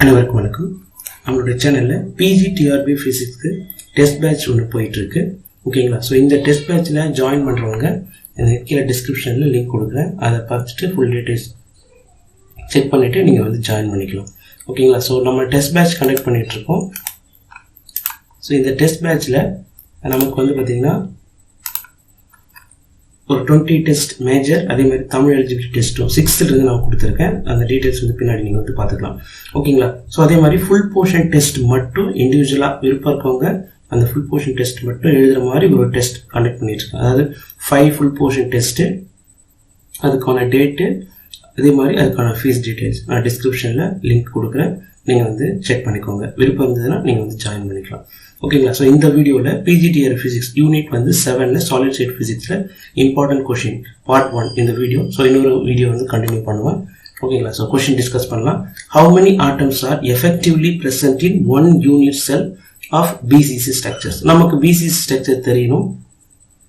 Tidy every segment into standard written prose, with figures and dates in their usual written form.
அனைவருக்கும் வணக்கம். நம்மளுடைய சேனலில் பிஜிடிஆர்பி ஃபிசிக்ஸ்க்கு டெஸ்ட் பேட்ச் ஒன்று போயிட்டுருக்கு. ஓகேங்களா? ஸோ இந்த டெஸ்ட் பேட்சில் ஜாயின் பண்ணுறவங்க கீழே டிஸ்கிரிப்ஷனில் லிங்க் கொடுக்குறேன். அதை பார்த்துட்டு ஃபுல் டீட்டெயில்ஸ் செக் பண்ணிவிட்டு நீங்கள் வந்து ஜாயின் பண்ணிக்கலாம். ஓகேங்களா? ஸோ நம்ம டெஸ்ட் பேட்ச் கண்டக்ட் பண்ணிகிட்ருக்கோம். ஸோ இந்த டெஸ்ட் பேட்சில் நமக்கு வந்து பார்த்திங்கன்னா ஒரு 20 டெஸ்ட் மேஜர், அதே மாதிரி தமிழ் எலிஜிபிலிட்டி டெஸ்ட்டும் 6th நான் கொடுத்துருக்கேன். அந்த டீட்டெயில்ஸ் வந்து பின்னாடி நீங்கள் வந்து பார்த்துக்கலாம். ஓகேங்களா? ஸோ அதே மாதிரி ஃபுல் போர்ஷன் டெஸ்ட் மட்டும் இண்டிவிஜுவலாக விருப்பம் இருக்கவங்க அந்த ஃபுல் போர்ஷன் டெஸ்ட் மட்டும் எழுதுகிற மாதிரி ஒரு டெஸ்ட் கண்டக்ட் பண்ணிட்டுருக்கேன். அதாவது 5 ஃபுல் போர்ஷன் டெஸ்ட்டு, அதுக்கான டேட்டு, அதே மாதிரி அதுக்கான ஃபீஸ் டீட்டெயில்ஸ் நான் டிஸ்கிரிப்ஷனில் லிங்க் கொடுக்குறேன். நீங்கள் வந்து செக் பண்ணிக்கோங்க. விருப்பம் இருந்ததுன்னா நீங்கள் வந்து ஜாயின் பண்ணிக்கலாம். ஓகேங்களா? ஸோ இந்த வீடியோவில் பிஜிடிஆர் ஃபிசிக்ஸ் யூனிட் வந்து 7ல் சாலிட் ஸ்டேட் ஃபிசிக்ஸில் இம்பார்ட்டன்ட் கொஷின் பார்ட் 1 இந்த வீடியோ. ஸோ இன்னொரு வீடியோ வந்து கண்டினியூ பண்ணுவேன். ஓகேங்களா? ஸோ கொஷின் டிஸ்கஸ் பண்ணலாம். How many atoms are effectively present in 1 unit cell of BCC structures? நமக்கு பிசிசி ஸ்ட்ரக்சர் தெரியணும்.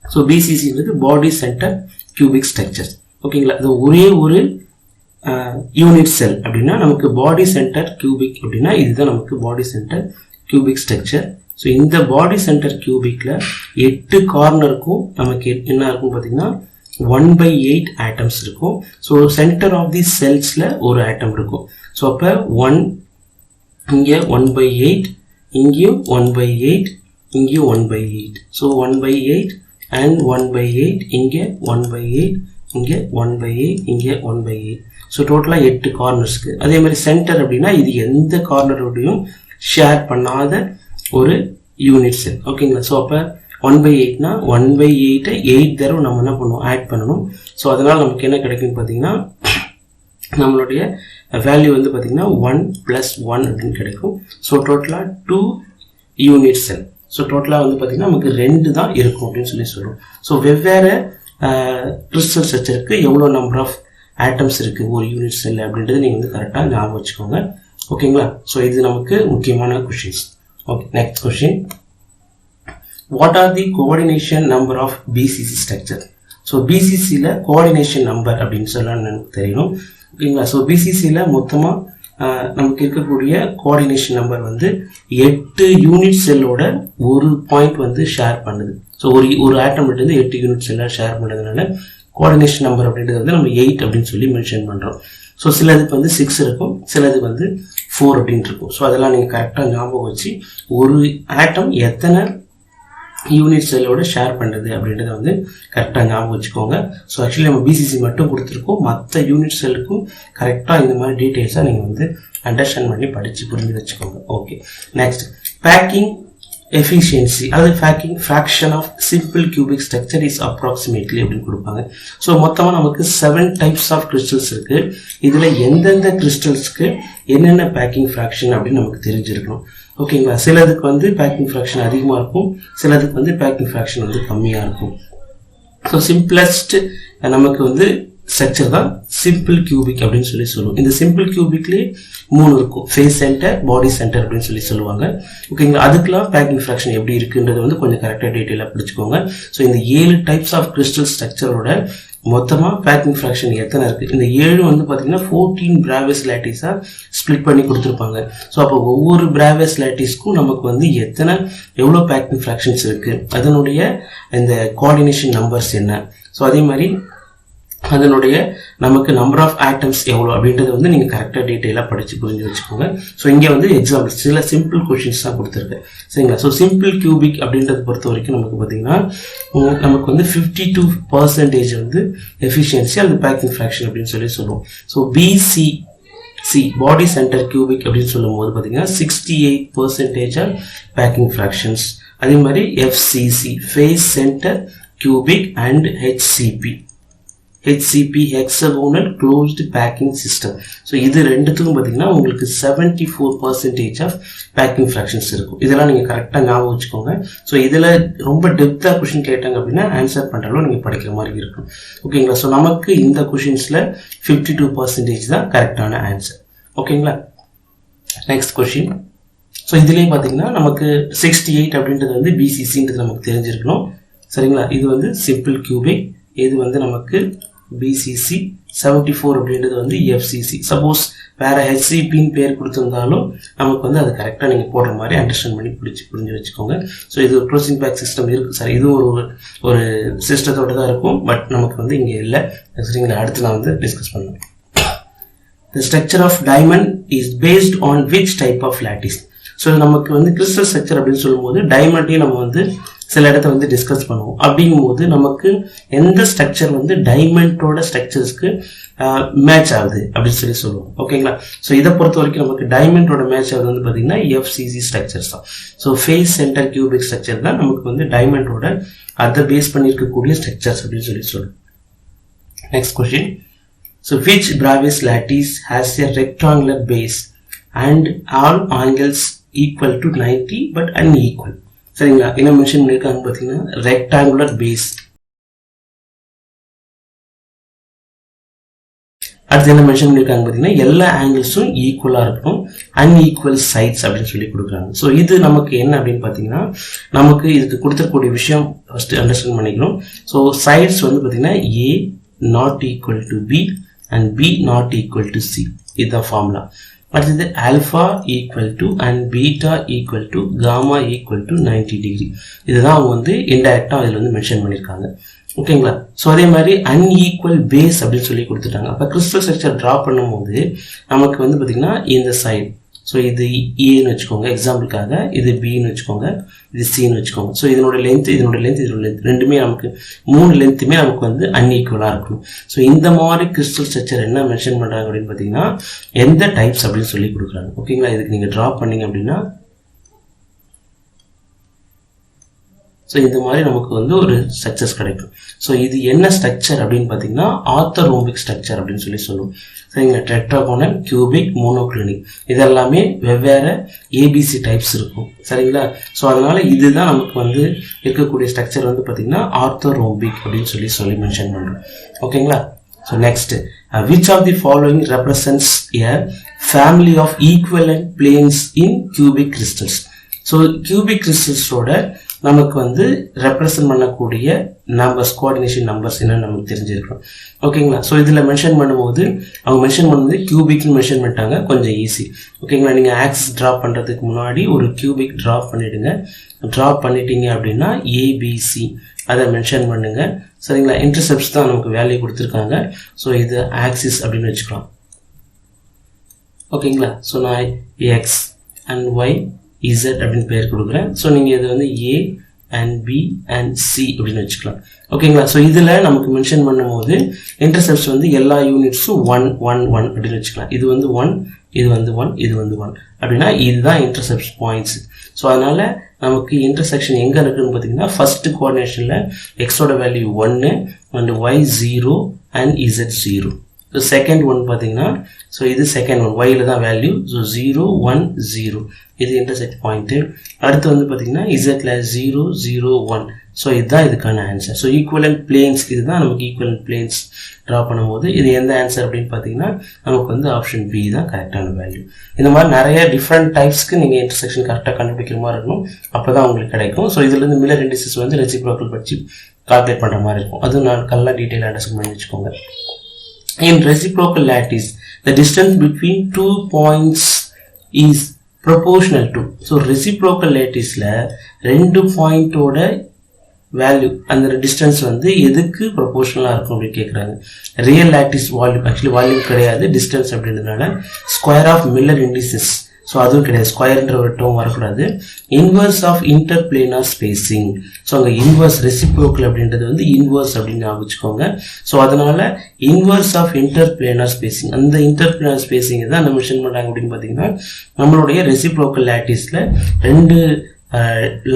ஸோ பிசிசின்றது பாடி சென்டர் கியூபிக் ஸ்ட்ரக்சர்ஸ். ஓகேங்களா? இது ஒரே ஒரு யூனிட் செல் அப்படின்னா நமக்கு பாடி சென்டர் கியூபிக் அப்படின்னா இதுதான் நமக்கு பாடி சென்டர் கியூபிக் ஸ்ட்ரக்சர். ஸோ இந்த பாடி சென்டர் கியூபிக்கில் 8 கார்னருக்கும் நமக்கு என்ன இருக்கும் பார்த்தீங்கன்னா 1/8 ஆட்டம்ஸ் இருக்கும். ஸோ சென்டர் ஆஃப் தி செல்ஸில் ஒரு ஆட்டம் இருக்கும். ஸோ அப்போ 1 இங்கே 1/8, இங்கேயும் 1/8, இங்கேயும் 1/8. ஸோ 1/8 அண்ட் 1/8, இங்கே 1/8, இங்கே 1/8, இங்கே 1/8. ஸோ டோட்டலாக 8 கார்னர்ஸ்க்கு. அதே மாதிரி சென்டர் அப்படின்னா இது எந்த கார்னரோடையும் ஷேர் பண்ணாத ஒரு யூனிட் செல். ஓகேங்களா? ஸோ அப்போ 1/8னா 1/8 8 தடவை நம்ம என்ன பண்ணுவோம், ஆட் பண்ணணும். ஸோ அதனால் நமக்கு என்ன கிடைக்குன்னு பார்த்தீங்கன்னா நம்மளுடைய வேல்யூ வந்து பார்த்தீங்கன்னா 1 + 1 அப்படின்னு கிடைக்கும். ஸோ டோட்டலாக 2 யூனிட் செல். ஸோ டோட்டலாக வந்து பார்த்தீங்கன்னா நமக்கு 2 தான் இருக்கும் அப்படின்னு சொல்லுவோம். ஸோ வெவ்வேறு கிறிஸ்டல் ஸ்ட்ரக்சருக்கு எவ்வளோ நம்பர் ஆஃப் ஆட்டம்ஸ் இருக்குது ஒரு யூனிட் செல் அப்படின்றது நீங்கள் வந்து கரெக்டாக ஞாபகம் வச்சுக்கோங்க. ஓகேங்களா? ஸோ இது நமக்கு முக்கியமான கொஷின்ஸ். Okay, next question. What are the coordination number of BCC structure? So பிசிசியில் கோஆர்டினேஷன் நம்பர் அப்படின்னு சொல்ல எனக்கு தெரியணும். ஓகேங்களா? ஸோ பிசிசியில் மொத்தமாக நமக்கு இருக்கக்கூடிய கோஆர்டினேஷன் நம்பர் வந்து 8 யூனிட் செல்லோட ஒரு பாயிண்ட் வந்து ஷேர் பண்ணுது. ஸோ ஒரு ஆட்டம் வந்து 8 யூனிட் செல்லாக ஷேர் பண்ணுறதுனால கோஆர்டினேஷன் நம்பர் அப்படின்றது வந்து நம்ம 8 அப்படின்னு சொல்லி மென்ஷன் பண்ணுறோம். ஸோ சிலதுக்கு வந்து 6 இருக்கும், சிலதுக்கு வந்து 4 அப்படின்னு இருக்கும். ஸோ அதெல்லாம் நீங்கள் கரெக்டாக ஞாபகம் வச்சு ஒரு ஆட்டம் எத்தனை யூனிட் செல்லோட ஷேர் பண்ணுறது அப்படின்றத வந்து கரெக்டாக ஞாபகம் வச்சுக்கோங்க. ஸோ ஆக்சுவலி நம்ம பிசிசி மட்டும் கொடுத்துருக்கோம். மற்ற யூனிட் செல்லுக்கும் கரெக்டாக இந்த மாதிரி டீட்டெயில்ஸாக நீங்கள் வந்து அண்டர்ஸ்டாண்ட் பண்ணி படித்து புரிஞ்சு வச்சுக்கோங்க. ஓகே, நெக்ஸ்ட் பேக்கிங் எஃபிஷியன்சி, அதாவது packing fraction of simple cubic structure is approximately அப்படின்னு கொடுப்பாங்க. ஸோ மொத்தமாக நமக்கு 7 டைப்ஸ் ஆஃப் கிறிஸ்டல்ஸ் இருக்குது. இதில் எந்தெந்த கிறிஸ்டல்ஸ்க்கு என்னென்ன பேக்கிங் ஃப்ராக்ஷன் அப்படின்னு நமக்கு தெரிஞ்சிருக்கணும். ஓகேங்களா? சிலதுக்கு வந்து பேக்கிங் ஃப்ராக்ஷன் அதிகமாக இருக்கும், சிலதுக்கு வந்து பேக்கிங் ஃப்ராக்ஷன் வந்து கம்மியாக இருக்கும். ஸோ சிம்பிளஸ்ட் நமக்கு வந்து ஸ்ட்ரக்சர் தான் சிம்பிள் கியூபிக் அப்படின்னு சொல்லி சொல்லுவோம். இந்த சிம்பிள் கியூபிக்லேயே 3 இருக்கும், ஃபேஸ் சென்டர், பாடி சென்டர் அப்படின்னு சொல்லி சொல்லுவாங்க. ஓகேங்களா? அதுக்கெல்லாம் பேக்கிங் ஃப்ராக்ஷன் எப்படி இருக்குன்றது வந்து கொஞ்சம் கரெக்டாக டீட்டெயிலாக படிச்சுக்கோங்க. ஸோ இந்த 7 டைப்ஸ் ஆஃப் கிறிஸ்டல் ஸ்ட்ரக்சரோட மொத்தமாக பேக்கிங் ஃப்ராக்ஷன் எத்தனை இருக்குது? இந்த 7 வந்து பார்த்தீங்கன்னா 14 பிராவஸ் லேட்டிஸாக ஸ்ப்ளிட் பண்ணி கொடுத்துருப்பாங்க. ஸோ அப்போ ஒவ்வொரு பிராவஸ் லேட்டிஸ்க்கும் நமக்கு வந்து எவ்வளோ பேக்கிங் ஃப்ராக்ஷன்ஸ் இருக்குது, அதனுடைய இந்த கோஆர்டினேஷன் நம்பர்ஸ் என்ன, ஸோ அதே மாதிரி அதனுடைய நமக்கு நம்பர் ஆஃப் ஆட்டம்ஸ் எவ்வளோ அப்படின்றத வந்து நீங்கள் கரெக்டாக டீட்டெயிலாக படித்து புரிஞ்சு வச்சுக்கோங்க. ஸோ இங்கே வந்து எக்ஸாம்பிள் சில சிம்பிள் கொஷின்ஸ் தான் கொடுத்துருக்கேன். சரிங்களா? ஸோ சிம்பிள் கியூபிக் அப்படின்றத பொறுத்த வரைக்கும் நமக்கு பார்த்தீங்கன்னா நமக்கு வந்து 52% வந்து எஃபிஷியன்சி அந்த பேக்கிங் ஃப்ராக்ஷன் அப்படின்னு சொல்லி சொல்லுவோம். So BCC body centre cubic அப்படின்னு சொல்லும் போது பார்த்தீங்கன்னா 68% பேக்கிங் ஃப்ராக்ஷன்ஸ். அதே மாதிரி FCC face centre cubic and HCP hexagonal closed packing system. So இது ரெண்டுத்துக்கும் பார்த்தீங்கன்னா உங்களுக்கு 74% ஆஃப் பேக்கிங் ஃப்ராக்ஷன்ஸ் இருக்கும். இதெல்லாம் நீங்கள் கரெக்டாக ஞாபகம் வச்சுக்கோங்க. ஸோ இதில் ரொம்ப டெப்த்தாக கொஷின் கேட்டாங்க அப்படின்னா ஆன்சர் பண்ணுறாலும் நீங்கள் படிக்கிற மாதிரி இருக்கும். ஓகேங்களா? ஸோ நமக்கு இந்த கொஷின்ஸில் 52% தான் கரெக்டான ஆன்சர். ஓகேங்களா? Next question. ஸோ இதுலேயே பார்த்தீங்கன்னா நமக்கு 68 அப்படின்றது வந்து பிசிசின்றது நமக்கு தெரிஞ்சிருக்கணும். சரிங்களா? இது வந்து சிம்பிள் கியூபிக், இது வந்து நமக்கு BCC, 74 அப்படின்றது வந்து FCC. சப்போஸ் வேற HCPன்னு பேர் கொடுத்துருந்தாலும் நமக்கு வந்து அது கரெக்டாக நீங்கள் போடுற மாதிரி அண்டர்ஸ்டாண்ட் பண்ணி புரிஞ்சு வச்சுக்கோங்க. ஸோ இது ஒரு க்ளோசிங் பேக் சிஸ்டம் இருக்குது சார், இது ஒரு சிஸ்டத்தோடு தான் இருக்கும், பட் நமக்கு வந்து இங்கே இல்லை. சரிங்களா, அடுத்து நான் வந்து டிஸ்கஸ் பண்ணுவேன். The structure of diamond is based on which type of lattice? So நமக்கு வந்து கிறிஸ்டல் ஸ்ட்ரக்சர் அப்படின்னு சொல்லும்போது டைமண்டையும் நம்ம வந்து சில இடத்த வந்து டிஸ்கஸ் பண்ணுவோம். அப்படிங்கும்போது நமக்கு எந்த ஸ்ட்ரக்சர் வந்து டைமண்டோட ஸ்ட்ரக்சர்ஸ்க்கு மேட்ச் ஆகுது அப்படின்னு சொல்லுவோம். ஓகேங்களா, ஸோ இதை பொறுத்த வரைக்கும் நமக்கு டைமண்டோட மேட்ச் ஆகுது வந்து பார்த்தீங்கன்னா FCC ஸ்ட்ரக்சர்ஸ் தான். So face centre cubic structure தான் நமக்கு வந்து டைமண்டோட அதை பேஸ் பண்ணியிருக்கக்கூடிய ஸ்ட்ரக்சர்ஸ் அப்படின்னு சொல்லுவோம். Next question. So which Bravais lattice has a rectangular base and all angles equal to 90 but unequal? சரிங்களா, என்ன மென்ஷன் பண்ணியிருக்காங்க பார்த்தீங்கன்னா ரெக்டாங்குலர் பேஸ். அடுத்து என்ன மென்ஷன் பண்ணியிருக்காங்க பார்த்தீங்கன்னா எல்லா ஆங்கிள்ஸும் ஈக்குவலாக இருக்கணும், அன்ஈக்குவல் சைட்ஸ் அப்படின்னு சொல்லி கொடுக்குறாங்க. ஸோ இது நமக்கு என்ன அப்படின்னு பார்த்தீங்கன்னா நமக்கு இதுக்கு கொடுத்துருக்கூடிய விஷயம் ஃபர்ஸ்ட் அண்டர்ஸ்டாண்ட் பண்ணிக்கணும். ஸோ சைட்ஸ் வந்து பார்த்தீங்கன்னா A not equal to B and B not equal to C. இதுதான் ஃபார்முலா. அடுத்தது alpha equal to and beta equal to gamma equal to 90 degree. இதுதான் அவங்க வந்து இன்டைரக்டாக அதில் வந்து மென்ஷன் பண்ணியிருக்காங்க. ஓகேங்களா, ஸோ அதே மாதிரி அன்ஈக்குவல் பேஸ் அப்படின்னு சொல்லி கொடுத்துட்டாங்க. அப்போ கிறிஸ்டல் ஸ்ட்ரக்சர் ட்ரா பண்ணும்போது நமக்கு வந்து பார்த்தீங்கன்னா இந்த சைடு, ஸோ இது ஏன்னு வச்சுக்கோங்க எக்ஸாம்பிளுக்காக, இது பின்னு வச்சுக்கோங்க, இது சின்னு வச்சுக்கோங்க. ஸோ இதனோட லென்த் ரெண்டுமே நமக்கு 3 லென்த்துமே நமக்கு வந்து அன்ஈக்குவலாக இருக்கணும். ஸோ இந்த மாதிரி கிறிஸ்டல் ஸ்ட்ரக்சர் என்ன மென்ஷன் பண்ணுறாங்க அப்படின்னு பார்த்தீங்கன்னா எந்த டைப்ஸ் அப்படின்னு சொல்லி கொடுக்குறாங்க. ஓகேங்களா, இதுக்கு நீங்கள் ட்ரா பண்ணீங்க அப்படின்னா ஸோ இந்த மாதிரி நமக்கு வந்து ஒரு ஸ்ட்ரக்சர்ஸ் கிடைக்கும். ஸோ இது என்ன ஸ்ட்ரக்சர் அப்படின்னு பார்த்தீங்கன்னா ஆர்த்தோரோம்பிக் ஸ்ட்ரக்சர் அப்படின்னு சொல்லுவோம். சரிங்களா, டெட்ராகோனல், கியூபிக், மோனோக்ளினிக் இதெல்லாமே வெவ்வேறு ABC டைப்ஸ் இருக்கும். சரிங்களா, ஸோ அதனால இதுதான் நமக்கு வந்து இருக்கக்கூடிய ஸ்ட்ரக்சர் வந்து பார்த்தீங்கன்னா ஆர்த்தோரோம்பிக் அப்படின்னு சொல்லி மென்ஷன் பண்ணுறோம். ஓகேங்களா, so next, which of the following represents a family of equivalent planes in cubic crystals? So cubic கிறிஸ்டல்ஸோட நமக்கு வந்து ரெப்ரசன்ட் பண்ணக்கூடிய நம்பர்ஸ், கோஆர்டினேஷன் நம்பர்ஸ் என்னன்னு நமக்கு தெரிஞ்சிருக்கணும். ஓகேங்களா, ஸோ இதில் மென்ஷன் பண்ணும்போது அவங்க மென்ஷன் பண்ணும்போது கியூபிக்னு மென்ஷன் பண்ணிட்டாங்க, கொஞ்சம் ஈஸி. ஓகேங்களா, நீங்கள் ஆக்சிஸ் ட்ரா பண்ணுறதுக்கு முன்னாடி ஒரு கியூபிக் ட்ரா பண்ணிவிடுங்க. ட்ரா பண்ணிட்டீங்க அப்படின்னா ABC அதை மென்ஷன் பண்ணுங்க. சரிங்களா, இன்டர்செப்ட்ஸ் தான் நமக்கு வேல்யூ கொடுத்துருக்காங்க. ஸோ இது ஆக்சிஸ் அப்படின்னு வச்சுக்கலாம். ஓகேங்களா, ஸோ நான் X and Y Z அப்படின்னு பேர் கொடுக்குறேன். ஸோ நீங்கள் இது வந்து A and B and C அப்படின்னு வச்சுக்கலாம். ஓகேங்களா, ஸோ இதில் நமக்கு மென்ஷன் பண்ணும்போது இன்டர்செப்ட்ஸ் வந்து எல்லா யூனிட்ஸும் 1 1 1 அப்படின்னு வச்சுக்கலாம். இது வந்து 1, இது வந்து 1, இது வந்து 1 அப்படின்னா இதுதான் இன்டர்செப்ட்ஸ் பாயிண்ட்ஸ். ஸோ அதனால் நமக்கு இன்டர்செக்ஷன் எங்கே இருக்குன்னு பார்த்தீங்கன்னா ஃபர்ஸ்ட் கோஆர்டினேஷனில் எக்ஸோட value 1 and Y 0 and Z 0. So second one பார்த்தீங்கன்னா ஸோ இது செகண்ட் ஒன் ஒயில் தான் வேல்யூ. ஸோ 0 1 0 இது இன்டர்செக்ட் பாயிண்ட்டு. அடுத்து வந்து பார்த்தீங்கன்னா இசட்ல 0 0 1. ஸோ இதுதான் இதுக்கான ஆன்சர். ஸோ ஈக்குவலன்ட் பிளேன்ஸ் இதுதான் நமக்கு ஈக்குவலன்ட் பிளேன்ஸ் ட்ரா பண்ணும்போது இது எந்த ஆன்சர் அப்படின்னு பார்த்தீங்கன்னா நமக்கு வந்து ஆப்ஷன் பி தான் கரெக்டான வேல்யூ. இந்த மாதிரி நிறைய டிஃப்ரெண்ட் டைப்ஸ்க்கு நீங்கள் இன்டர்செக்ஷன் கரெக்டாக கண்டுபிடிக்கிற மாதிரி இருக்கணும், அப்போ தான் உங்களுக்கு கிடைக்கும். ஸோ இதுலேருந்து மில்லர் இண்டிசஸ் வந்து ரெசிப்ரோக்கல் பற்றி கால்குலேட் பண்ணுற மாதிரி இருக்கும். அதுவும் நான் நல்லா டீட்டெயிலாக அண்டர்ஸ்டாண்ட் பண்ணி வச்சுக்கோங்க. In reciprocal lattice, the distance between 2 points is proportional to. So reciprocal latticeல 2 பாயிண்டோட வேல்யூ அந்த டிஸ்டன்ஸ் வந்து எதுக்கு ப்ரொபோர்ஷனலாக இருக்கும் அப்படின்னு கேட்குறாங்க. Real lattice volume, actually volume கிடையாது, டிஸ்டன்ஸ் அப்படின்றதுனால square of Miller indices. So அதுவும் கிடையாது, ஸ்கொயர்ன்ற ஒரு டேர்ம் வரக்கூடாது. Inverse of interplanar spacing. So அங்கே இன்வர்ஸ் ரெசிப்ரோக்கல் அப்படின்றது வந்து இன்வர்ஸ் அப்படின்னு வச்சுக்கோங்க. ஸோ அதனால இன்வர்ஸ் ஆஃப் இன்டர்பிளேனார் ஸ்பேசிங், அந்த இன்டர்பிளேனார் ஸ்பேசிங் தான் நம்ம மென்ஷன் பண்ணுறாங்க அப்படின்னு பார்த்தீங்கன்னா நம்மளுடைய ரெசிப்ரோக்கல் லாட்டிஸில் 2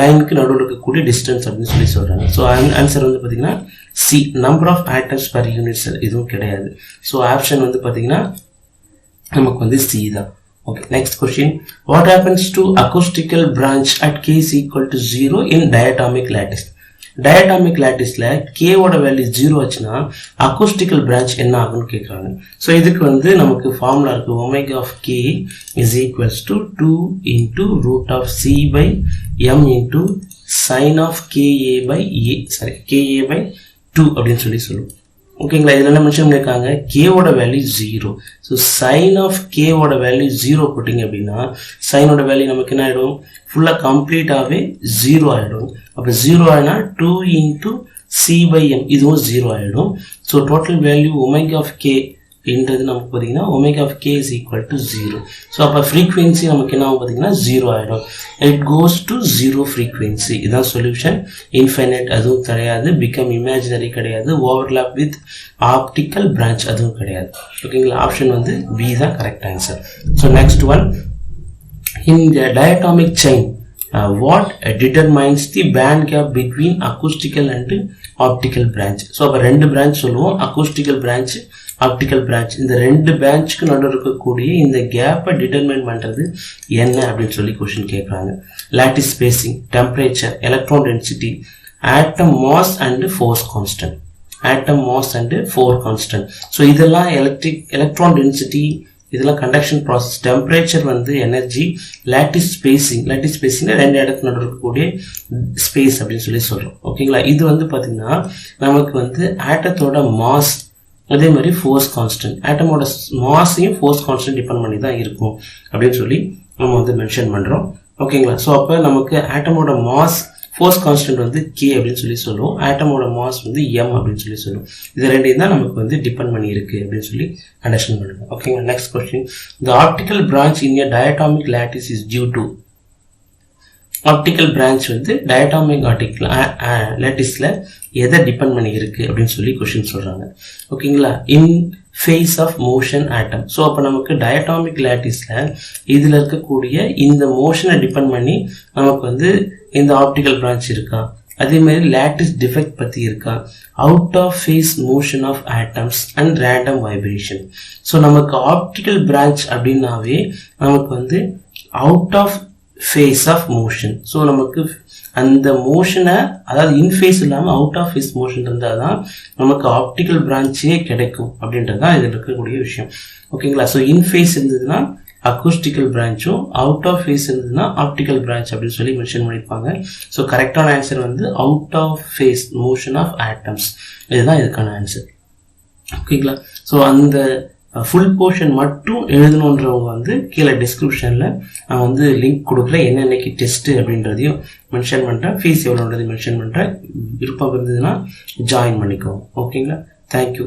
லைனுக்கு நடுவில் இருக்கக்கூடிய டிஸ்டன்ஸ் அப்படின்னு சொல்கிறாங்க. ஸோ ஆன்சர் வந்து பார்த்தீங்கன்னா C, number of atoms per units இதுவும் கிடையாது. ஸோ ஆப்ஷன் வந்து பார்த்தீங்கன்னா நமக்கு வந்து சி தான். Okay, next question. What happens to acoustical branch at k is equal to 0 in diatomic lattice? Diatomic latticeல k ஓட வேல்யூ 0 ஆச்சுன்னா acoustical branch என்ன ஆகும்னு கேட்குறாங்க. ஸோ இதுக்கு வந்து நமக்கு ஃபார்முலா இருக்கு. omega of k is equals to 2 into root of c by m into sin of ka by 2 அப்படின்னு சொல்லுவோம். ஓகேங்களா. இதில் என்ன மென்ஷன் பண்ணியிருக்காங்க, கேவோட வேல்யூ 0. ஸோ சைன் ஆஃப் கேவோட வேல்யூ 0 போட்டிங்க அப்படின்னா சைனோட வேல்யூ நமக்கு என்ன ஆகிடும், ஃபுல்லாக கம்ப்ளீட்டாகவே 0 ஆகிடும். அப்போ 0 ஆகினா 2 இன்ட்டு c/m இதுவும் 0 ஆகிடும். So total value omega of K என்றது நமக்கு பார்த்தீங்கன்னா omega of K is equal to 0. So அப்போ ஃப்ரீக்வன்சி நமக்கு என்ன ஆகும் பார்த்தீங்கன்னா 0 ஆகிடும். It goes to 0 frequency. இதுதான் சொல்யூஷன். இன்ஃபைனைட் அதுவும் கிடையாது, பிகம் இமேஜினரி கிடையாது, ஓவர்லாப் வித் ஆப்டிக்கல் பிரான்ச் அதுவும் கிடையாது. ஓகேங்களா. ஆப்ஷன் வந்து பி தான் correct answer. So next one, in the diatomic chain what determines the band gap between acoustical and optical branch. So அப்போ 2 பிரான்ச் சொல்லுவோம், acoustical branch, optical branch. இந்த 2 பிரான்ச்சுக்கு நடுவில் இருக்கக்கூடிய இந்த கேப்பை டிட்டர்மைன் பண்ணுறது என்ன அப்படின்னு சொல்லி கொஸ்டின் கேட்குறாங்க. lattice spacing, temperature, electron density, atom mass and force constant. atom mass and force constant. So இதெல்லாம் electron density, இதெல்லாம் கண்டக்ஷன் ப்ராசஸ், டெம்பரேச்சர் வந்து எனர்ஜி, லேட்டிஸ் ஸ்பேசிங் 2 இடத்துல நடுவில் இருக்கக்கூடிய ஸ்பேஸ் அப்படின்னு சொல்லி சொல்கிறோம். ஓகேங்களா. இது வந்து பார்த்திங்கன்னா நமக்கு வந்து ஆட்டத்தோட மாஸ், அதே மாதிரி ஃபோர்ஸ் கான்ஸ்டன்ட், ஆட்டமோட மாஸையும் ஃபோர்ஸ் கான்ஸ்டன்ட் டிபெண்ட் பண்ணி தான் இருக்கும் அப்படின்னு சொல்லி நம்ம வந்து மென்ஷன் பண்ணுறோம். ஓகேங்களா. ஸோ அப்போ நமக்கு ஆட்டமோட மாஸ், ஃபோர்ஸ் கான்ஸ்டன்ட் வந்து கே அப்படின்னு சொல்லி சொல்லுவோம், ஆட்டமோட மாஸ் வந்து எம் அப்படின்னு சொல்லி சொல்லுவோம். இது ரெண்டையும் தான் நமக்கு வந்து டிபெண்ட் பண்ணி இருக்கு அப்படின்னு சொல்லி அண்டர்ஸ்டாண்ட் பண்ணுங்க. ஓகேங்களா. Next question, the optical branch in a diatomic lattice is due to. Optical branch வந்து டயட்டாமிக் லாட்டிஸில் எதை டிபெண்ட் பண்ணி இருக்கு அப்படின்னு சொல்லி கொஸ்டின் சொல்கிறாங்க. ஓகேங்களா. In phase of motion atom. So அப்போ நமக்கு டயட்டாமிக் லாட்டிஸில் இதில் இருக்கக்கூடிய இந்த மோஷனை டிபெண்ட் பண்ணி நமக்கு வந்து இந்த ஆப்டிக்கல் பிரான்ச் இருக்கா, அதே மாதிரி லாட்டிஸ் டிஃபெக்ட் பற்றி இருக்கா, out of phase motion of atoms and random vibration. So நமக்கு ஆப்டிக்கல் பிரான்ச் அப்படின்னாவே நமக்கு வந்து out of phase of motion. So நமக்கு அந்த மோஷனை, அதாவது இன்ஃபேஸ் இல்லாமல் அவுட் ஆஃப் ஃபேஸ் மோஷன் இருந்தால் தான் நமக்கு ஆப்டிக்கல் பிரான்ச்சே கிடைக்கும் அப்படின்றது தான் இதில் இருக்கக்கூடிய விஷயம். ஓகேங்களா. ஸோ இன்ஃபேஸ் இருந்ததுன்னா அக்கூஸ்டிக்கல் பிரான்ச்சும், அவுட் ஆஃப் ஃபேஸ் இருந்ததுன்னா ஆப்டிக்கல் பிரான்ச் அப்படின்னு சொல்லி மென்ஷன் பண்ணியிருப்பாங்க. ஸோ கரெக்டான ஆன்சர் வந்து out of phase motion of atoms, இதுதான் இதுக்கான ஆன்சர். ஓகேங்களா. ஸோ அந்த ஃபுல் போர்ஷன் மட்டும் எழுதணுன்றவங்க வந்து கீழே டிஸ்கிரிப்ஷனில் நான் வந்து லிங்க் கொடுக்குறேன், என்னென்னைக்கு டெஸ்ட்டு அப்படின்றதையும் மென்ஷன் பண்ணுறேன், ஃபீஸ் எவ்வளோன்றது மென்ஷன் பண்ணுறேன். விருப்பம் இருந்ததுன்னா ஜாயின் பண்ணிக்கோங்க. ஓகேங்களா. தேங்க்யூ.